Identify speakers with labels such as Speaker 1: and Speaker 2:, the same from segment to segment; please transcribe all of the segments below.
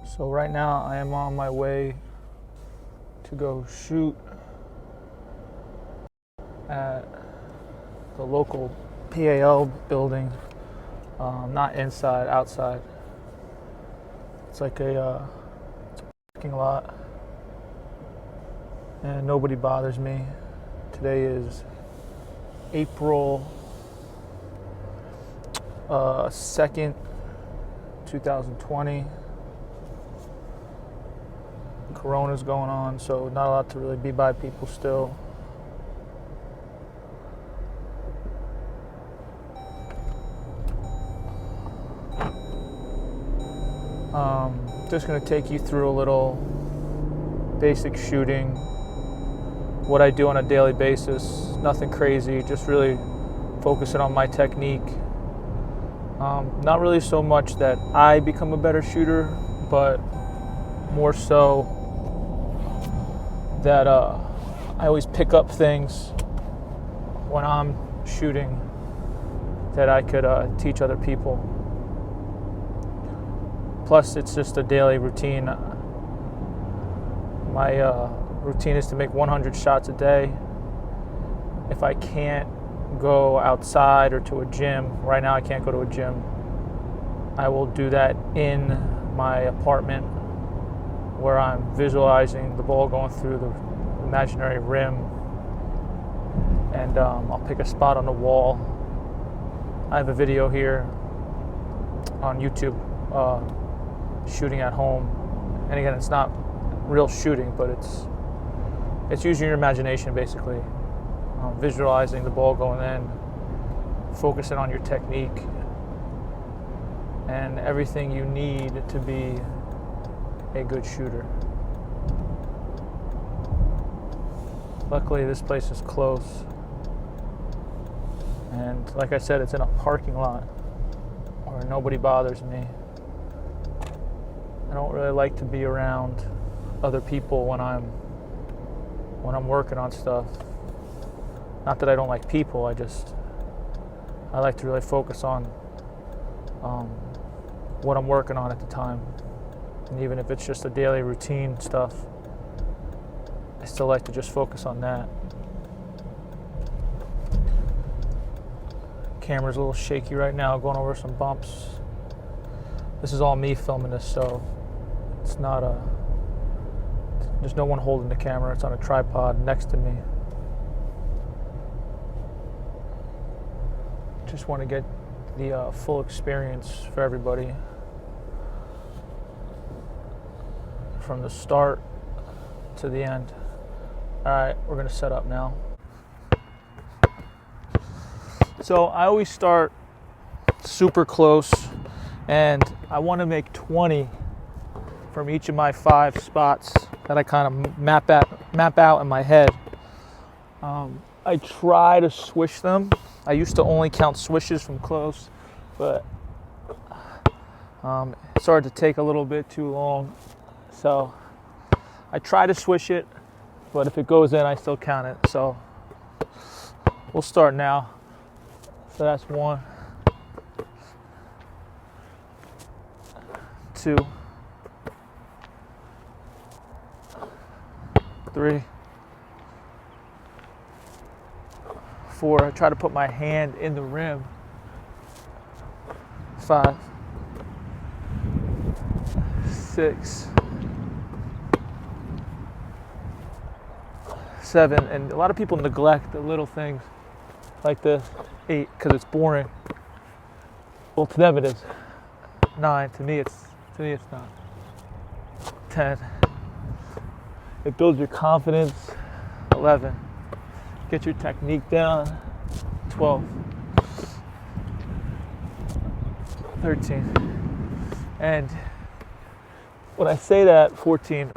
Speaker 1: So right now I am on my way to go shoot at the local PAL building, not inside, outside. It's like a parking lot, and nobody bothers me. Today is April 2nd, 2020. Corona's going on, so not allowed to really be by people still. Just going to take you through a little basic shooting, what I do on a daily basis. Nothing crazy, just really focusing on my technique. Not really so much that I become a better shooter, but more so that I always pick up things when I'm shooting that I could teach other people. Plus, it's just a daily routine. My routine is to make 100 shots a day. If I can't go outside or to a gym, right now I can't go to a gym, I will do that in my apartment where I'm visualizing the ball going through the imaginary rim, and I'll pick a spot on the wall. I have a video here on YouTube shooting at home, and again, it's not real shooting, but it's using your imagination, basically, visualizing the ball going in, focusing on your technique and everything you need to be a good shooter. Luckily, this place is close, and like I said, it's in a parking lot where nobody bothers me. I don't really like to be around other people when I'm working on stuff. Not that I don't like people, I like to really focus on what I'm working on at the time. And even if it's just a daily routine stuff, I still like to just focus on that. Camera's a little shaky right now, going over some bumps. This is all me filming this, so it's not there's no one holding the camera. It's on a tripod next to me. Just want to get the full experience for everybody, from the start to the end. All right, we're gonna set up now. So I always start super close, and I want to make 20 from each of my 5 spots that I kind of map out in my head. I try to swish them. I used to only count swishes from close, but it started to take a little bit too long. So I try to swish it, but if it goes in, I still count it. So we'll start now. So that's 1, 2, 3, 4. I try to put my hand in the rim. 5, 6, 7, and a lot of people neglect the little things like this. 8, because it's boring. Well, to them it is. 9, to me it's not. 10, it builds your confidence. 11, get your technique down. 12, 13, and when I say that, 14.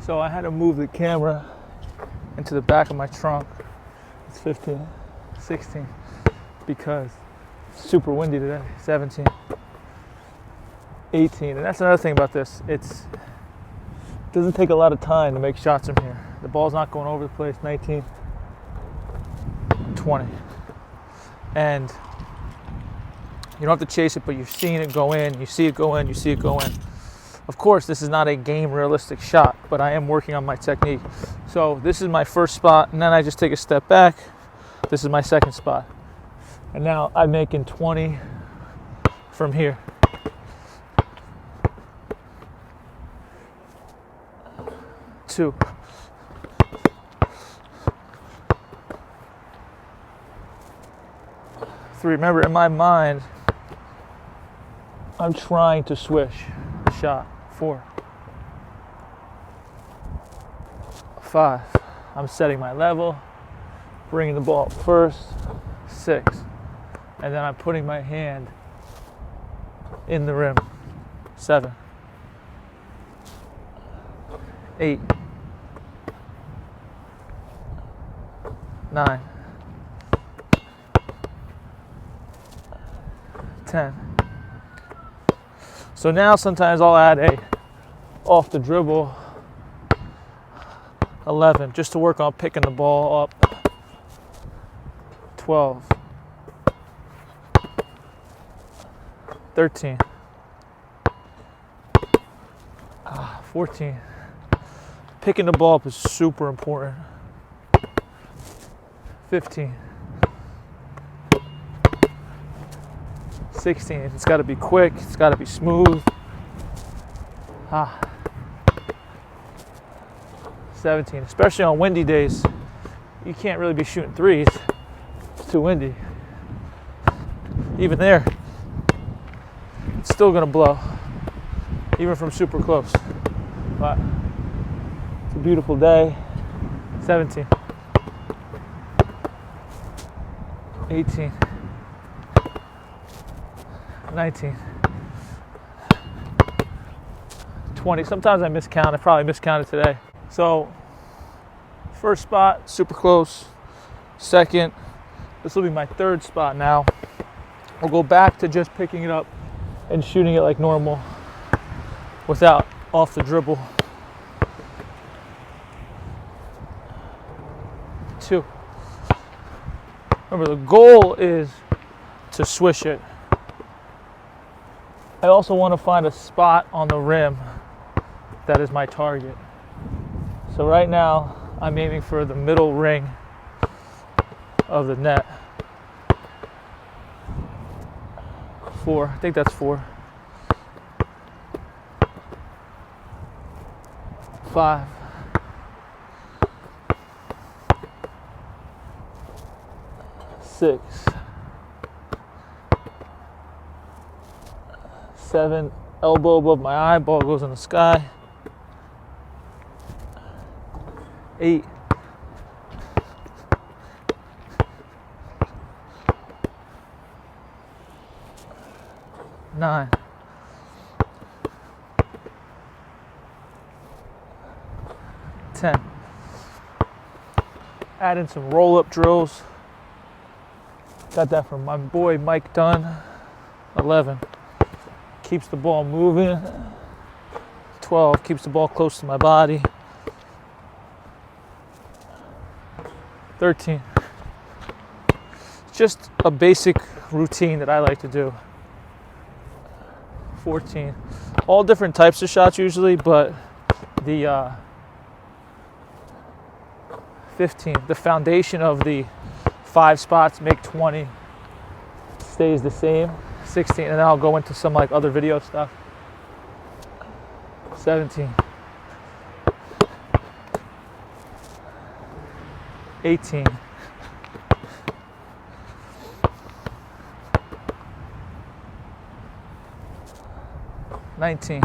Speaker 1: So I had to move the camera into the back of my trunk. It's 15, 16, because it's super windy today. 17, 18, and that's another thing about this. It doesn't take a lot of time to make shots from here. The ball's not going over the place. 19, 20, and You don't have to chase it, but you're seeing it go in. You see it go in, you see it go in. Of course, this is not a game realistic shot, but I am working on my technique. So this is my first spot, and then I just take a step back. This is my second spot. And now I'm making 20 from here. Two. Three. Remember, in my mind, I'm trying to swish the shot. 4. 5. I'm setting my level, bringing the ball up first. 6. And then I'm putting my hand in the rim. 7. 8. 9. 10. So now sometimes I'll add a off the dribble 11 just to work on picking the ball up. 12. 13. 14. Picking the ball up is super important. 15. 16. It's got to be quick. It's got to be smooth. 17. Especially on windy days, you can't really be shooting threes. It's too windy. Even there, it's still gonna blow, even from super close. But it's a beautiful day. 17. 18. 19. 20. Sometimes I miscount. I probably miscounted today. So, first spot, super close. Second, this will be my third spot now. I'll go back to just picking it up and shooting it like normal without off the dribble. 2. Remember, the goal is to swish it. I also want to find a spot on the rim that is my target. So right now, I'm aiming for the middle ring of the net. 4. I think that's 4. 5. 6. 7. Elbow above my eye, ball goes in the sky. 8. 9. 10. Add in some roll-up drills. Got that from my boy Mike Dunn. 11. Keeps the ball moving. 12. Keeps the ball close to my body. 13. Just a basic routine that I like to do. 14. All different types of shots usually, but the 15. The foundation of the 5 spots, make 20, stays the same. 16, and then I'll go into some like other video stuff. 17. 18. 19.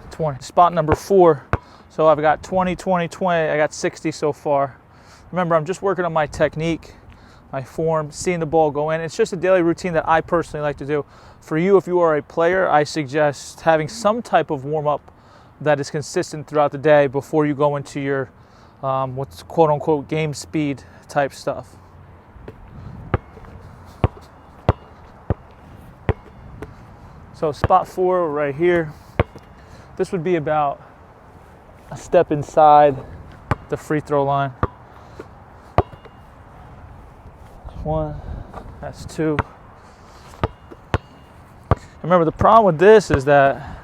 Speaker 1: 20. Spot number 4. So I've got 20, 20, 20. I got 60 so far. Remember, I'm just working on my technique, my form, seeing the ball go in. It's just a daily routine that I personally like to do. For you, if you are a player, I suggest having some type of warm-up that is consistent throughout the day before you go into your what's quote-unquote game speed type stuff. So spot 4 right here. This would be about a step inside the free throw line. 1, that's 2. Remember, the problem with this is that,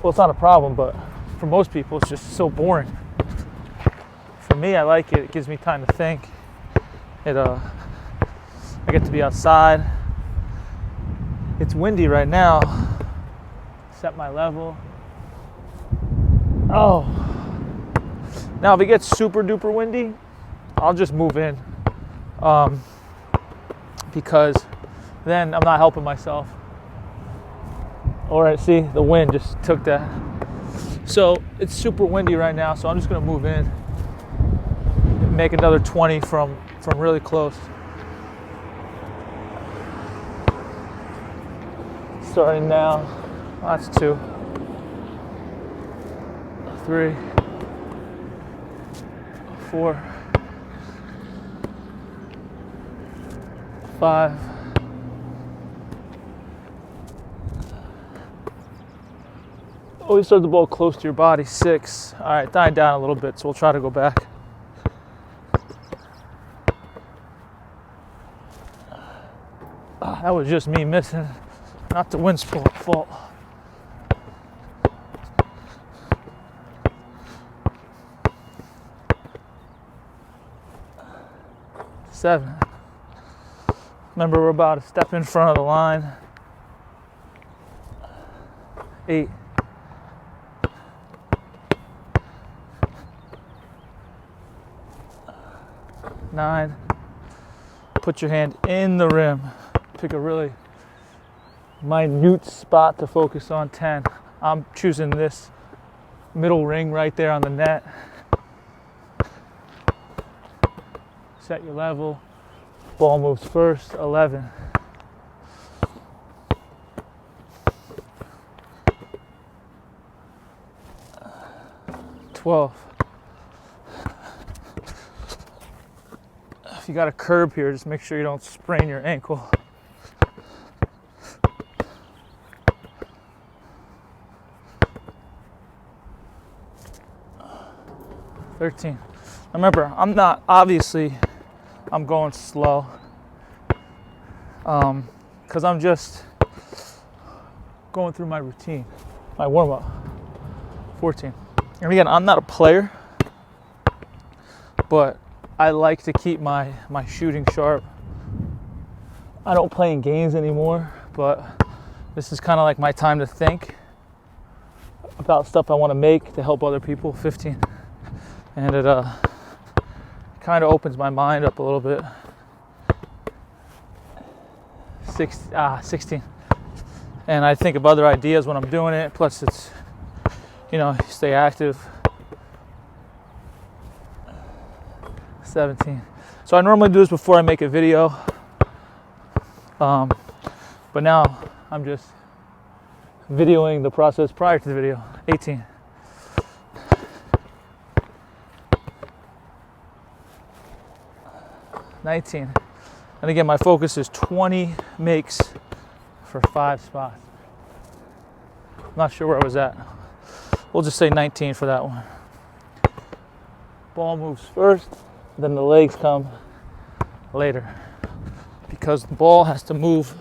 Speaker 1: well, it's not a problem, but for most people, it's just so boring. For me, I like it. It gives me time to think. I get to be outside. It's windy right now. Set my level. Oh. Now, if it gets super duper windy, I'll just move in. Because then I'm not helping myself. All right, see, the wind just took that. So it's super windy right now, so I'm just gonna move in. Make another 20 from really close. Starting now. That's 2, 3, 4, 5. Always start the ball close to your body. 6. All right, dying down a little bit, so we'll try to go back. That was just me missing, not the wind's fault. 7. Remember, we're about a step in front of the line. 8. 9. Put your hand in the rim. Pick a really minute spot to focus on. 10. I'm choosing this middle ring right there on the net. Set your level. Ball moves first. 11. 12. If you got a curb here, just make sure you don't sprain your ankle. 13. Remember, I'm going slow because I'm just going through my routine, my warm-up. 14. And again, I'm not a player, but I like to keep my shooting sharp. I don't play in games anymore, but this is kind of like my time to think about stuff I want to make to help other people. 15. And it kind of opens my mind up a little bit. 16. And I think of other ideas when I'm doing it. Plus it's, stay active. 17. So I normally do this before I make a video. But now I'm just videoing the process prior to the video. 18. 19. And again, my focus is 20 makes for 5 spots. I'm not sure where I was at. We'll just say 19 for that one. Ball moves first, then the legs come later. Because the ball has to move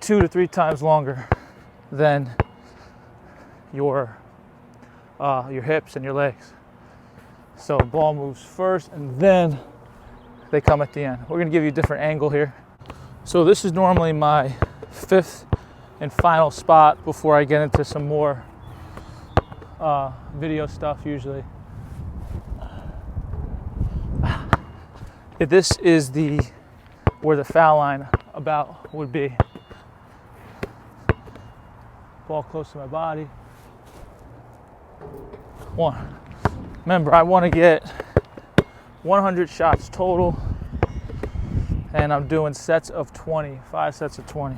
Speaker 1: 2 to 3 times longer than your hips and your legs. So ball moves first and then they come at the end. We're gonna give you a different angle here. So this is normally my 5th and final spot before I get into some more video stuff usually. This is where the foul line about would be. Ball close to my body. 1. Remember, I want to get 100 shots total, and I'm doing sets of 20, 5 sets of 20.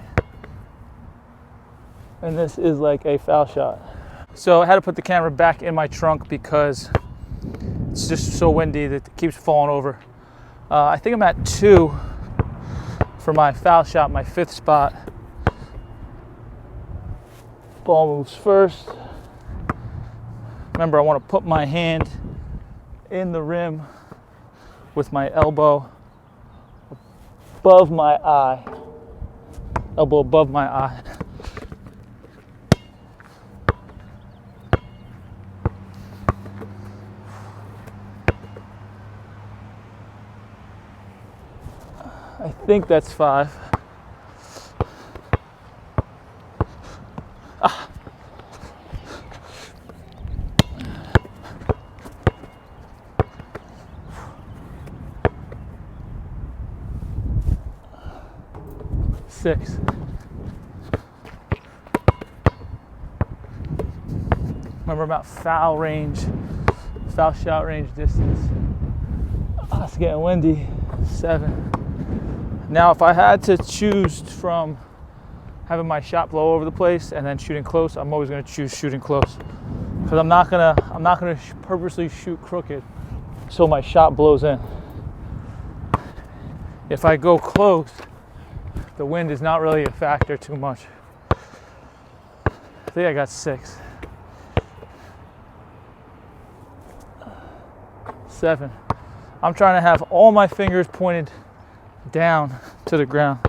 Speaker 1: And this is like a foul shot. So I had to put the camera back in my trunk because it's just so windy that it keeps falling over. I think I'm at 2 for my foul shot, my 5th spot. Ball moves first. Remember, I want to put my hand in the rim with my elbow above my eye. Elbow above my eye. I think that's 5. Ah. 6. Remember about foul shot range distance. It's getting windy. 7. Now, if I had to choose from having my shot blow over the place and then shooting close, I'm always going to choose shooting close, because I'm not gonna purposely shoot crooked so my shot blows in. If I go close, the wind is not really a factor too much. I think I got 6. 7. I'm trying to have all my fingers pointed down to the ground.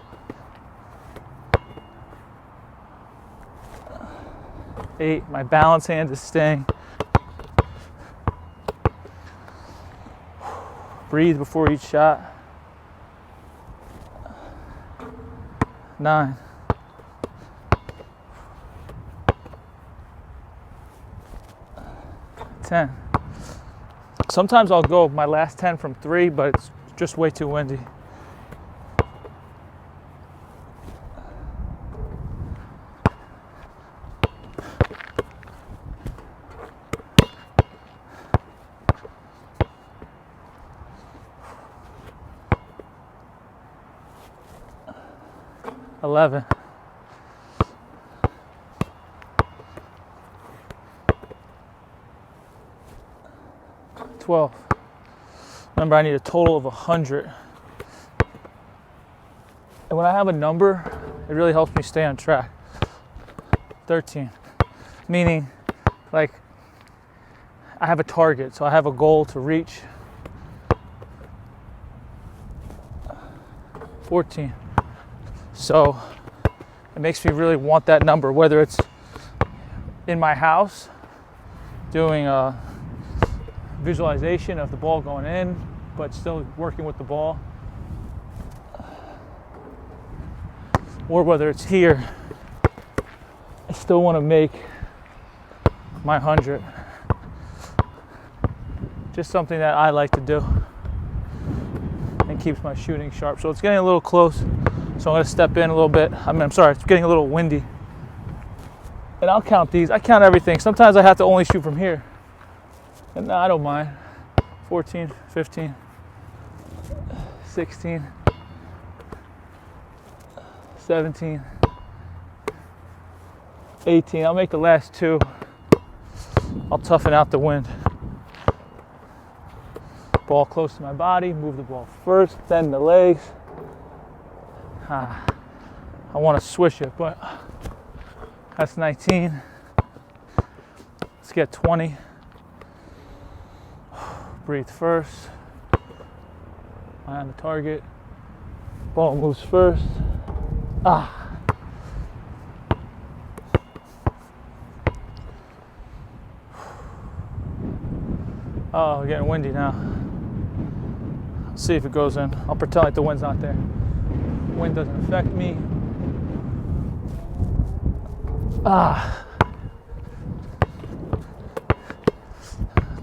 Speaker 1: 8. My balance hand is staying. Breathe before each shot. 9. 10. Sometimes I'll go my last 10 from 3, but it's just way too windy. 11. 12. Remember, I need a total of 100. And when I have a number, it really helps me stay on track. 13. Meaning, like, I have a target, so I have a goal to reach. 14. So it makes me really want that number, whether it's in my house doing a visualization of the ball going in, but still working with the ball, or whether it's here, I still want to make my 100. Just something that I like to do and keeps my shooting sharp. So it's getting a little close, so I'm going to step in a little bit. I'm sorry, it's getting a little windy. And I'll count these. I count everything. Sometimes I have to only shoot from here. And no, I don't mind. 14, 15, 16, 17, 18. I'll make the last 2. I'll toughen out the wind. Ball close to my body, move the ball first, then the legs. I want to swish it, but that's 19. Let's get 20. Breathe first. Eye on the target. Ball moves first. Oh, getting windy now. Let's see if it goes in. I'll pretend like the wind's not there. Wind doesn't affect me.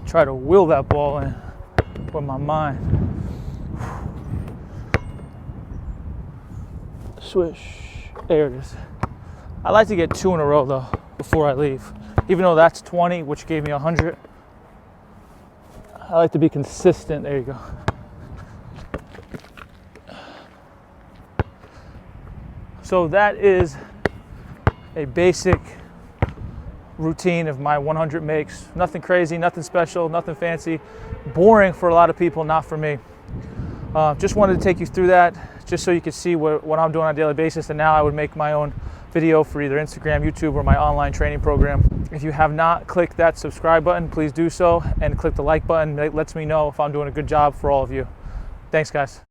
Speaker 1: Try to will that ball in with my mind. Swish. There it is. I like to get 2 in a row though before I leave. Even though that's 20, which gave me 100. I like to be consistent. There you go. So that is a basic routine of my 100 makes. Nothing crazy, nothing special, nothing fancy. Boring for a lot of people, not for me. Just wanted to take you through that, just so you could see what I'm doing on a daily basis. And now I would make my own video for either Instagram, YouTube, or my online training program. If you have not clicked that subscribe button, please do so, and click the like button. It lets me know if I'm doing a good job for all of you. Thanks, guys.